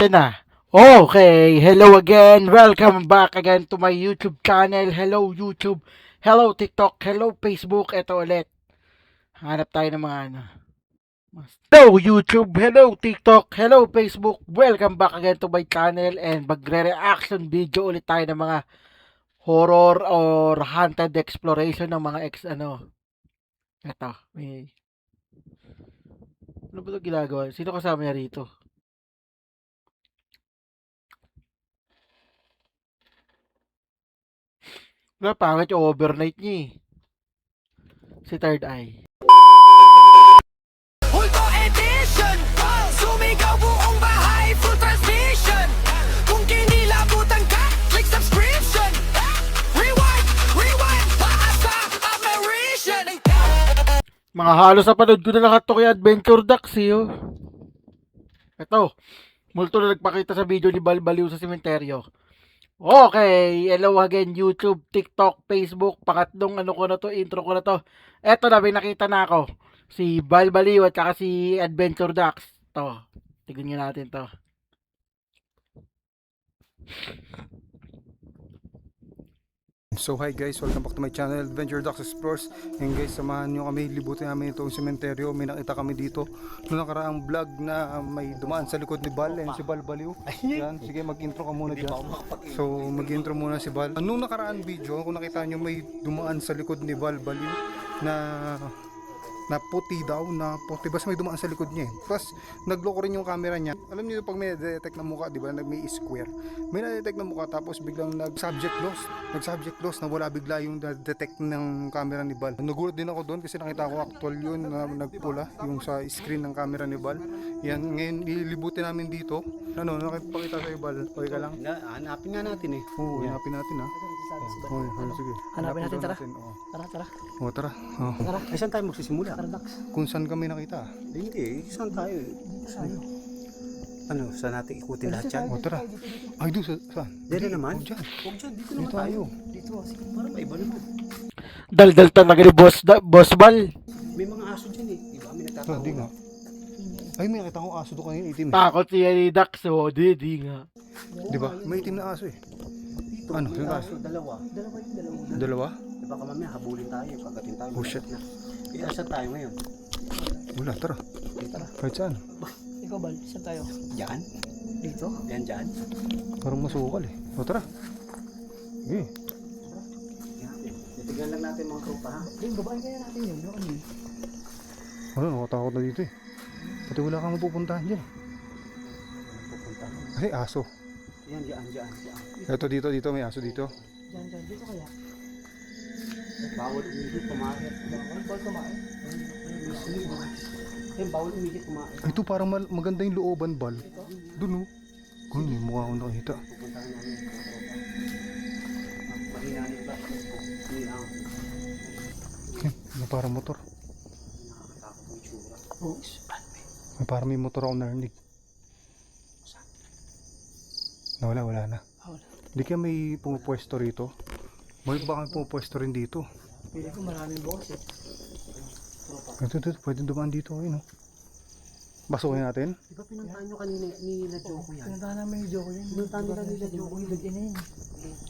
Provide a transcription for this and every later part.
Ito na. Okay, hello again. Welcome back again to my YouTube channel. Hello YouTube. Hello TikTok. Hello Facebook. Ito ulit. Hanap tayo ng mga ano. Hello YouTube. Hello TikTok. Hello Facebook. Welcome back again to my channel. And magre-reaction video ulit tayo ng mga horror or haunted exploration ng mga ano. Ito. Ano ba ito ginagawa? Sino kasama niya rito? Wala, pangit yung overnight niya eh. Si Third Eye. Hulto Edition, sumigaw buong bahay, full transmission. Kung kinilabutan ka, click subscription. Rewind, rewind, taas sa apparition. Mga halos sa panood ko na lahat to kay Adventure Ducks eh. Oh. Ito, multo na nagpakita sa video ni Balbaliw sa sementeryo. Okay, hello again YouTube, TikTok, Facebook, pangatlong ano ko na to, intro ko na to. Eto na, may nakita na ako. Si Balbaliw at saka si Adventure Ducks. To, tignan natin to. So hi guys, welcome back to my channel, Adventure Ducks Explores. And guys, samahan nyo kami, libutin namin itong sementeryo. May nakita kami dito noong nakaraang vlog na may dumaan sa likod ni Bal. Ayan si Bal Baliw. Yan, sige mag-intro ka muna dyan. So mag-intro muna si Bal. Noong nakaraan video, kung nakita nyo may dumaan sa likod ni Bal Baliw na puti daw, na puti, basta may dumaan sa likod niya eh. Tapos nagloko rin yung camera niya. Alam niyo pag may detect na mukha, di ba, may square, may na-detect na mukha, tapos biglang nag-subject loss, nawala bigla yung na-detect ng camera ni Bal. Nagulat din ako doon kasi nakita ko actual yun na nagpula yung sa screen ng camera ni Bal. Yan, ngayon ililibutin namin dito. Ano, nakipakita sa'yo Bal, okay ka lang? Hanapin nga natin eh. Oo, hanapin natin ha. Sige. Hanapin natin, tara. Oo. Tara. Oo, tara. Oo. Tara. Ay, saan tayo magsisimula? Kung saan kami nakita. Hindi, saan tayo? Ano, saan natin ikutin lahat yan? Oo, tara. Ay, doon, saan? Dito naman? Huwag dyan. Huwag dyan, dito naman Dito tayo. tayo. Dito, sige, para maiba naman. Daldal talaga ni Boss Bal. May mga aso dyan eh. Diba? May Ito, nagtatawa. di nga. Ay, may nakita akong aso doon kanina, itim eh. Takot siya ni Ducks. Oh, di nga. Di ba? May itim na aso eh. Dito, Ano, may yung aso, dalawa. Dalawa? Diba ka mamaya, habulin tayo, kagatin tayo. Oh, shit. Na. Eh, saan tayo ngayon? Wala, tara. Tara. Kahit saan. Ikaw Bal, saan tayo? Diyan? Dito? Yan dyan? Parang masukal eh. O, tara. Eh, Yan. Titignan lang natin mga tropa ha. Yung babae kaya natin yun, yung ano yun. ano, nakatakot na dito eh. Pati wala kang mapupuntahan dyan. Pupunta. Ay, aso. Yan, dyan. Ito dito, may aso dito. Diyan, dito kaya. Bawal umigit kumain. Bal kumain. Bawal umigit kumain. Ay, ito parang maganda yung looban, Bal. Doon oh. Kung may mukha akong nakita. Pupuntahan namin yung mga tropa. Mahina na ba? Mahina ako. May parang motor. Nakakatakot ang itsura. Oo, May parang may motor ako narinig. Wala na. wala. Hindi kaya may pumupwesto rito. May baka may pumupwesto rin dito. Pili ko maraming boss eh. Ito, pwede dumaan dito ayun oh. Basukin natin. Di ba pinuntahan nyo kanina ni na Joko yan? Pinuntahan namin yung Joko yun. Pinuntahan nila ni Joko yun. Dito na yun.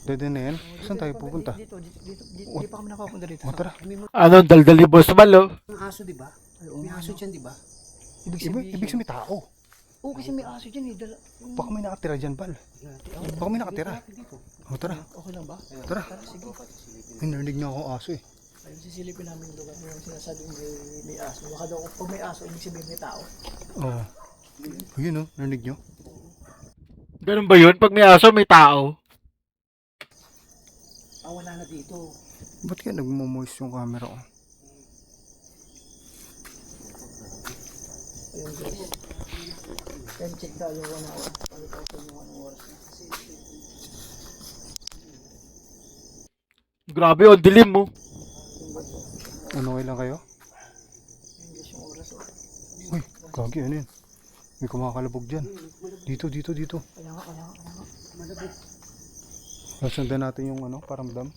Dede na yan. Saan tayo pupunta? Dito, di pa kami nakapunta dito. O tara. Ano, daldal ni Boss Bal, oh. Ang aso di ba? May aso dyan di ba? Ibig sabihin tao. Oo, kasi may aso dyan eh. Baka may nakatira dyan, Bal. Baka may nakatira. O tara. Okay lang ba? Tara. Sige. Ay, narinig na ako aso eh. Ayun, sisilipin namin yung lugar. Yung sinasabing may aso. Baka daw pag may aso, ibig sabihin may tao. Oo. Ayun oh, narinig nyo. Ganun ba yun? Pag may aso, may tao. Wala na dito. Ba't kaya nagmo-moist yung camera ko? Ayun guys. Time check tayo 1 hour. Ano pa ito yung 1 oras na. Grabe, on dilim mo. Ano okay lang kayo? Ayun guys yung oras. Uy, gagi ano yun? May kumakalabog dyan. Dito. Kaya nga. Malabot. Sundan natin yung ano, paramdam.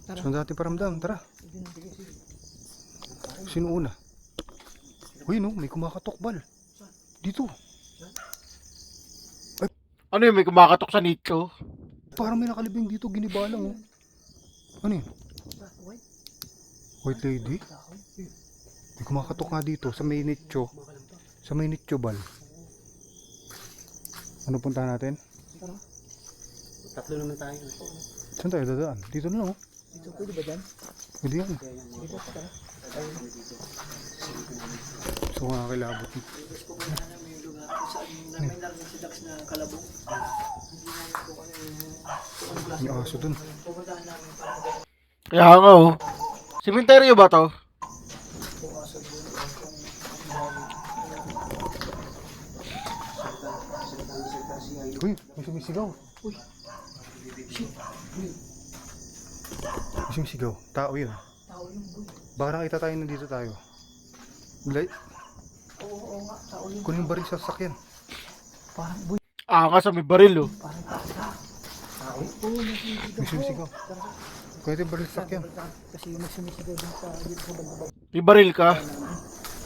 Tara. Sundan natin paramdam, tara. Sino una? Uy no, may kumakatok Bal. Dito. Ay, Ano yun, may kumakatok sa nicho? Parang may nakalibing dito, ginibalang oh. Ano yun? White. White lady? May kumakatok nga dito sa may nicho. Sa may nicho bal. Ano puntahan natin? Tatlo naman tayo. Saan tayo dadaan? Dito na lang oh. Dito, pwede ba dyan? Hindi yan. Sige po, tara. So nga kilabot. Pupunta namin yung lugar kung saan may narinig si Dax na kalabong. Hindi namin po kami May aso dun. pupuntahan namin para Kaya nga oh. Simenteryo ba to? pumasok doon. Uy, may sumisigaw. Uy, May sumisigaw. Tao yun. tao yung boy. Baka nakita tayo nandito tayo. Oo nga, tao yung Kunin yung baril sa sasakyan. parang boy. Nga sa may baril oh. Parang tao. Oo, nagsisigaw. May sumisigaw. Kunin yung baril sa sasakyan. Kasi yung nagsumisigaw dun sa dito sa baba. May baril ka?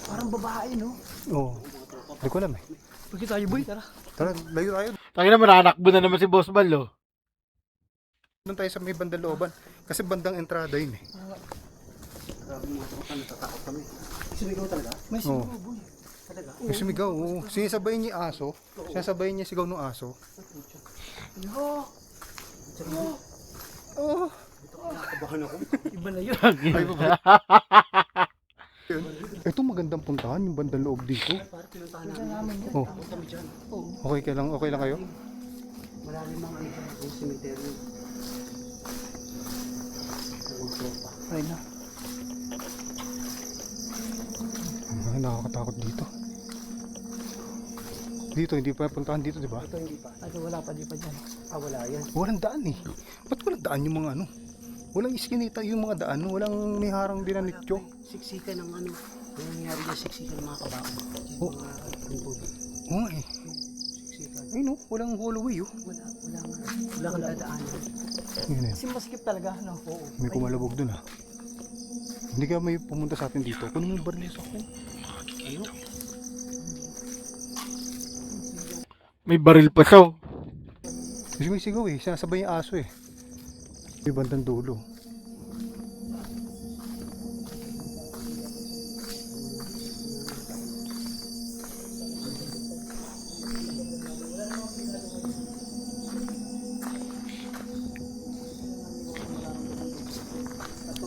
Parang babae, no? Oo. Hindi ko alam eh. Pagkita tayo, boy, tara. Tara, layo tayo. Tangin na, mananakbo na naman si Boss Bal oh. Doon tayo sa may bandang looban. Kasi bandang entrada yun eh. Grabe mga tropa, natatakot kami. Sumigaw talaga? May Oo. sigaw, boy. Talaga? May sumigaw. Oo. Sinasabayin niya yung aso. Sinasabayin niya sigaw ng aso. Yo! Oo. Nakabahan ako. Iba na yun. Ito magandang puntahan yung bandang loob dito. Parang pinuntahan Isa namin. namin yun. Oh. Takot kami dyan. Oo. Okay lang kayo? Malalim ang ano dyan. Yung cemetery. Ang tropa. Ay na. Ay, nakakatakot dito. Dito, hindi pa puntahan dito, di ba? Ito hindi pa. Ay, wala pa, di pa dyan. Ah, wala yan. Walang daan eh. Ba't walang daan yung mga ano? Walang iskinita yung mga daan. Walang may harang din na nityo. Siksikan ng ano. Yung nangyari dyan, siksikan ng mga kabako. Oh. Yung tubig. Oo nga eh. Siksikan. Ay no, walang hallway oh. Wala kang dadaanan. Yun na yun. Kasi maskip talaga, no? Oo. May kumalabog dun ah. Hindi kaya may pumunta sa atin dito. Kunin mo yung baril sa akin. Ayun. May baril pa siya oh. Kasi may sigaw eh. Sinasabay yung aso eh. May bandang dulo.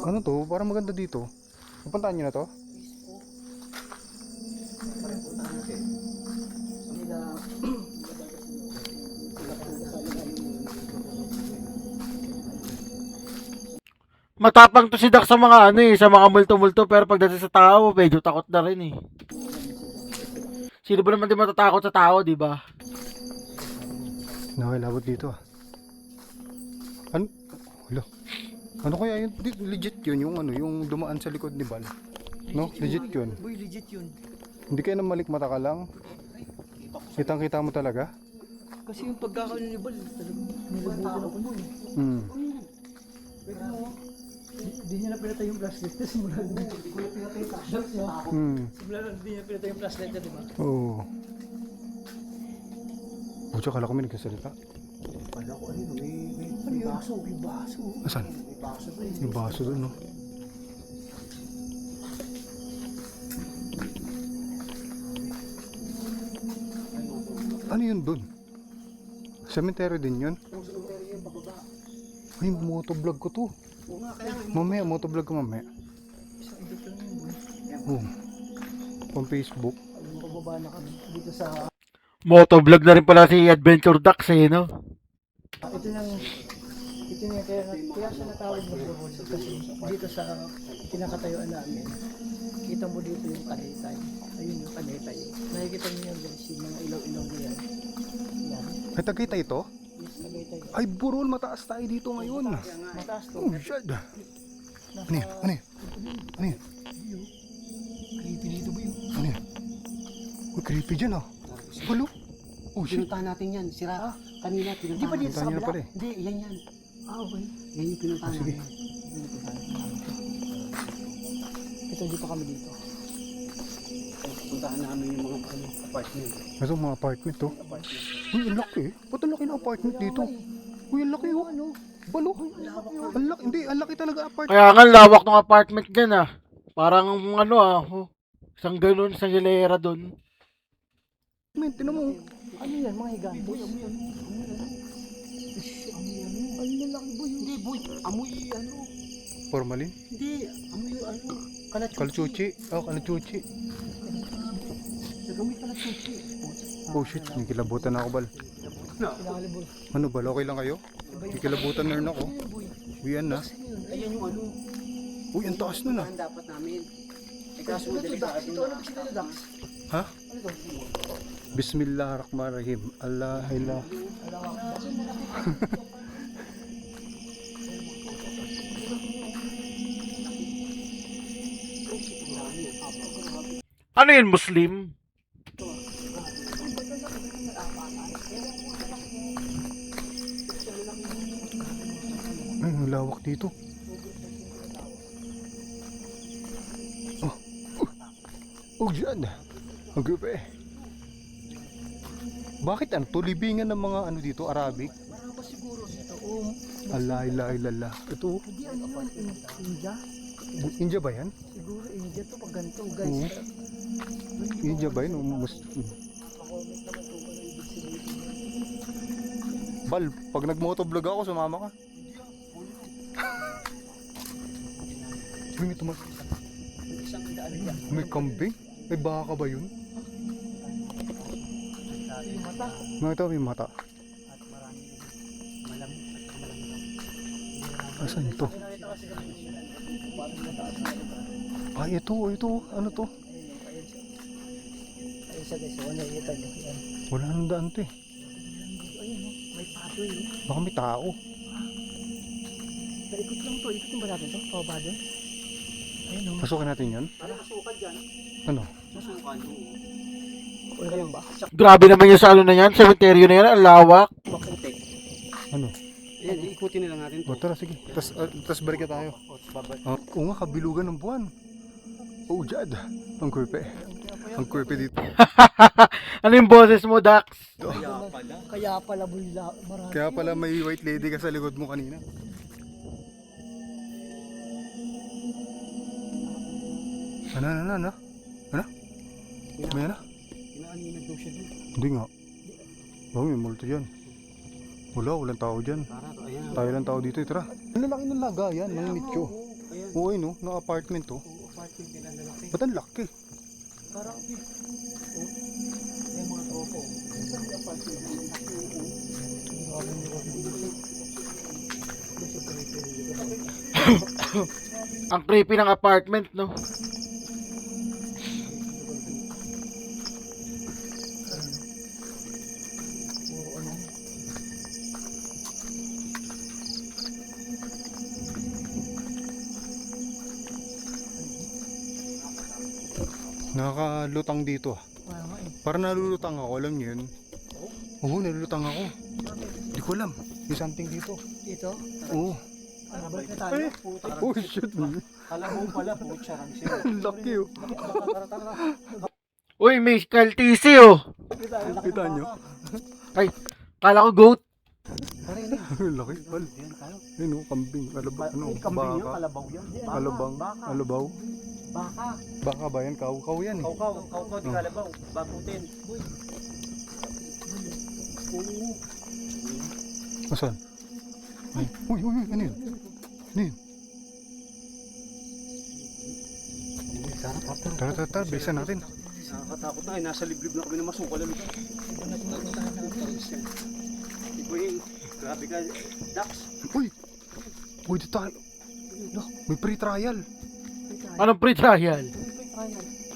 Ano to? Parang maganda dito. Pupuntahan nyo na to? Matapang to si Dax sa mga ano eh, sa mga multo-multo, pero pagdating sa tao, medyo takot na rin eh. Sino ba naman di matatakot sa tao, di ba? Nakilabot dito ah. Ano? Wala. Ano kaya yun? Legit yun yung ano, yung dumaan sa likod ni Bal. No? Legit yun. Boy, legit yun. Hindi kayo na malikmata ka lang. Kitang kita mo talaga. Kasi yung pagkakaano ni Bal, talagang nilabutan ako mo eh. Hmm. Pwede mo, hindi niya na pinatay yung flashlight. Tapos simula na hindi ko na pinatay yung flashlight niya. Simula na hindi niya pinatay yung flashlight niya, di ba? Oo. Pucha, kala ko may nagsasalita. Kala ko ano, Ano yun? Baso, may baso. Asan? may baso pa eh. Yung baso doon, no? Ano yun doon? Cemetery din yun? Ay, motovlog ko to. Oo nga, kaya nga. Mamaya, motovlog ko mamaya. Isang edit lang yun, boy. Oo. Pang Facebook. Ayun, pababa na kami dito sa... Motovlog na rin pala si Adventure Dax eh, no? Ito na kaya siya natawag na Burhol kasi dito sa kinakatayuan namin, kita mo dito yung Tagaytay. Ayun yung Tagaytay. Nakikita niyo yung guys, yung mga ilaw-ilaw na yan. Yan. Ay, Tagaytay ito? Yes, Tagaytay. Ay, burol, mataas tayo dito ngayon. Mataas to. Oh, shit. Ano yun? Ano yun? Ano yun? Creepy dito ba yun? Ano yun? Uy, creepy dyan ah. Walo. Oh, shit. Pinuntahan natin yan. Sira. Kanina pinuntahan. Di ba dito sa Puntahan niyo kabila? pala eh. Hindi, yan yan. Ah, okay. Yan yung pinuntahan Sige. natin. Ito, di pa kami dito. Puntahan namin yung mga ano, apartment. Ito mga apartment to. Apartment. Uy, ang laki eh. Ba't ang laki ng apartment dito? Uy, ang laki oh. Balo. Ang laki, hindi, ang laki talaga apartment. Kaya nga, lawak ng apartment dyan ah. Parang ano ah, isang ganun, isang hilera dun. Tinan mo. Ano yan, mga higante? Ay, lalaki boy. Hindi, boy. Amoy ano. Formalin? Hindi, amoy ano. Kalchuchi. Oh, kalchuchi. Nagamoy kalachuchi. Oh shit, nakikilabutan na ako bal. Kinakalibol. Ano bal, okay lang kayo? Nakikilabutan na rin ako. Uy, yan na. Ayan yung ano. Uy, ang taas nun ah. Ang dapat namin. Eh kaso delikado Ito, ano gusto nito, Dax? Ha? Bismillahirrahmanirrahim. Allah ilah. Ano yun, Muslim? Ay, ang lawak dito. Oh, oh dyan. Ang gabi. Bakit ano? Tulibingan ng mga ano dito, Arabic? Marami siguro dito. Allah ilah ilallah. Ito, Hindi ano yun, India? India ba yan? Siguro India to pag ganito, Oo. guys. India ba yan? Bal, pag nag-motovlog ako, sumama ka. Uy, may may kambing? May baka ba yun? Nakita ko yung mata. Asan ito? Ay, ito. Ano to? Ayun siya guys, wala nakikita niyo. Yan. Wala nang daan to eh. Ayun, no? May patoy. Baka may tao. Ikot lang to, ikutin ba natin to? Pababa doon? Ayun, no? Pasukin natin yan? Parang masukan dyan. Ano? Masukan. Okay ka lang ba? Grabe naman yung sa ano na yan, cemetery na yan, ang lawak. Maputi. Ano? Ayan, ikutin na lang natin O to. tara, sige. Tas balik na tayo. Oo nga, kabilugan ng buwan. Oh, Jad. Ang creepy. Ang creepy dito. Ano yung boses mo, Dax? Kaya pala bula, marami. Kaya pala may white lady ka sa likod mo kanina. Ano? May ano? Inaaninag daw siya doon. Hindi nga. Oh, may multo dyan. Walang tao dyan. Para to, ayan. Tayo lang tao dito, tara. Ang lalaki ng lagayan, ng nicho. Ayan. Oo, no, ng apartment to. Apartment nila lalaki. Ba't ang laki? Parang, yung mga tropo. Saan yung apartment nila lalaki? Ang creepy ng apartment, no? Nakakalutang dito ah. Parang nalulutang ako, alam niyo yun? Oo, nalulutang ako. Hindi ko alam. May something dito. Dito? Oo. Balik na tayo. Oh shit. Alam mo pala, putsarang siya. Ang laki oh. Uy, may kaltisi oh. Kita nyo? Ay, kala ko goat. Ang laki. Pal. Ayun oh, kambing. Alaba, ano, Kambing yan, baka. kalabaw yan. Alabang. Alabaw. Baka. Baka ba yan? Kaw yan eh. Kaukaw, di kalabaw. Bakutin. Oo. Asan? Ay, uy, ano yun? Ano yun? Tara, bilisan natin. Nakakatakot na, nasa liblib na kami na masukal. Iba yung, grabe ka, Dax. Uy! Pwede tayo. May pre-trial. Anong pre-trial?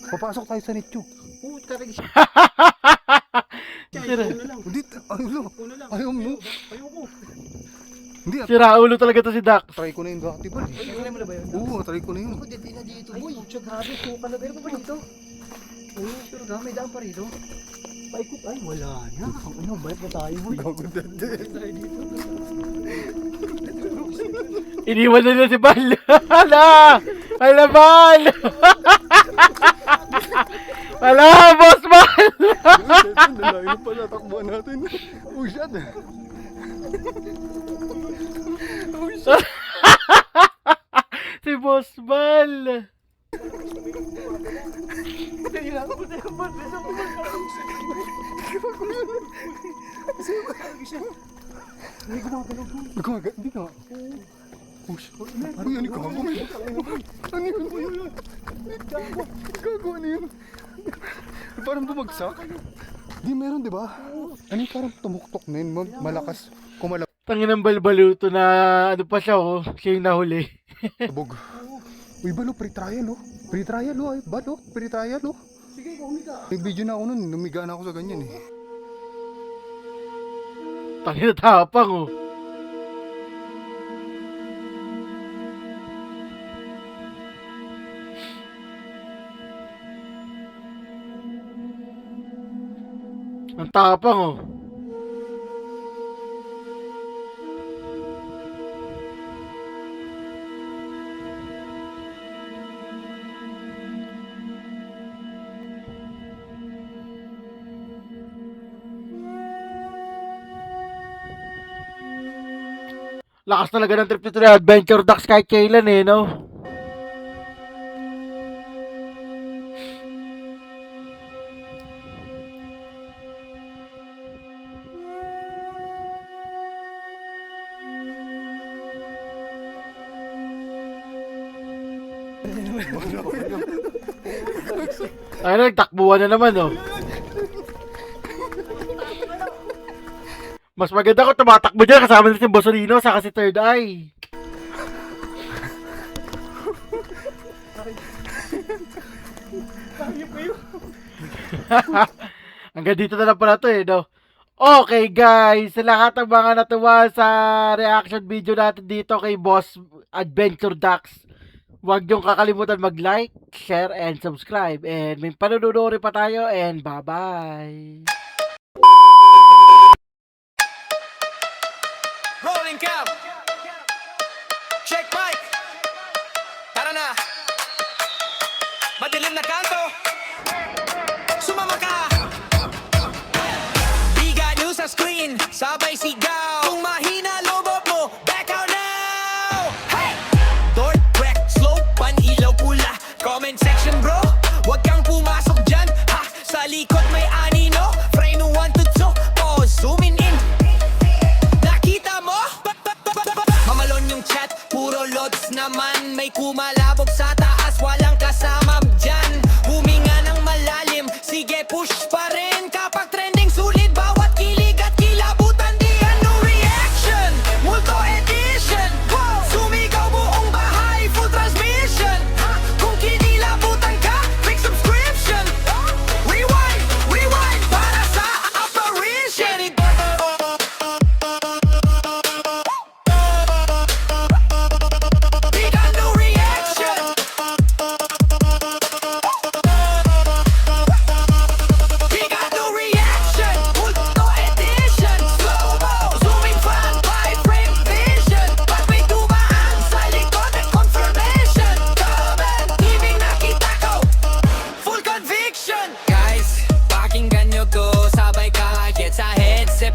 Papasok tayo sa nicho. Oo, karag siya. Sira, Una lang. Hindi, ano? Una lang. Ayaw mo. Ayoko. Hindi, sira ulo talaga to si Dax. try ko na yung dati ba? Alam mo na ba yun? Oo, try ko na yun. Ako, hindi na dito. Uy, grabe, suka na. Pero pa ba dito? Oo, pero dami daan pa rito. Paikot, ay, wala na. Ano, balik na tayo. Gago dati. Iniwan na si Bal. Hala, Bal. Hala, boss Bal. Nalayo pala, takbuhan natin. Oh shit. Oh shit. Si Boss Bal. Hindi ka. Oh shit. Ano yan? Gago. Ano yun? Gago, ano yun? Parang bumagsak. Di meron, di ba? Ano yung parang tumuktok na yun? Malakas. Kumalabog. Tangin ng balbaluto na ano pa siya oh. Siya yung nahuli. Uy, balo, pre-trial, oh. Pre-trial, oh. Ay, balo, pre-trial, oh. Sige, kumika. Nag-video na ako nun. Numiga na ako sa ganyan, eh. Tangin na tapang oh. Ang tapang oh. Lakas talaga ng trip nito na Adventure Ducks kahit kailan eh, no? Ay, nagtakbuhan na naman, oh. Mas maganda ko tumatakbo dyan kasama na si Bosolino saka si Third Eye. Hanggang dito na lang pala to eh, no? Okay guys, sa lahat ng mga natuwa sa reaction video natin dito kay Boss Adventure Ducks, huwag niyong kakalimutan mag-like, share, and subscribe. And may panunuri pa tayo and bye-bye! Rolling cam. Check mic. Tara na. Madilim na kanto. Sumama ka. Biga nyo sa screen. Sabay sigaw. Kung mahina lobot mo, back out now. Hey! North, wreck, slow, pan-ilaw pula. Comment section bro. Huwag kang pumasok dyan. Ha! Sa likod may anino. Frame 1 to 2. Pause. Zooming in. Mamalon yung chat, puro lods naman. May kumalabog sa taas, walang kasama dyan. Huminga ng malalim, sige push pa rin. Kapag trending sulit, bawat kilig at kilabutan. Di ano reaction, multo edition. Sumigaw buong bahay, full transmission. Kung kinilabutan ka, click subscription. Rewind, rewind, para sa apparition.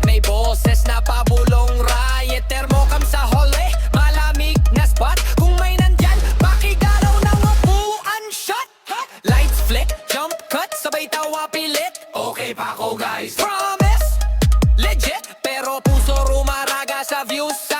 May boses na pabulong riot. Thermocam sa hole, malamig na spot. Kung may nandyan, pakigalaw ng upuan shot. Lights flick, jump cut, sabay tawa pilit. Okay pa ako guys, promise legit, pero puso rumaraga sa views.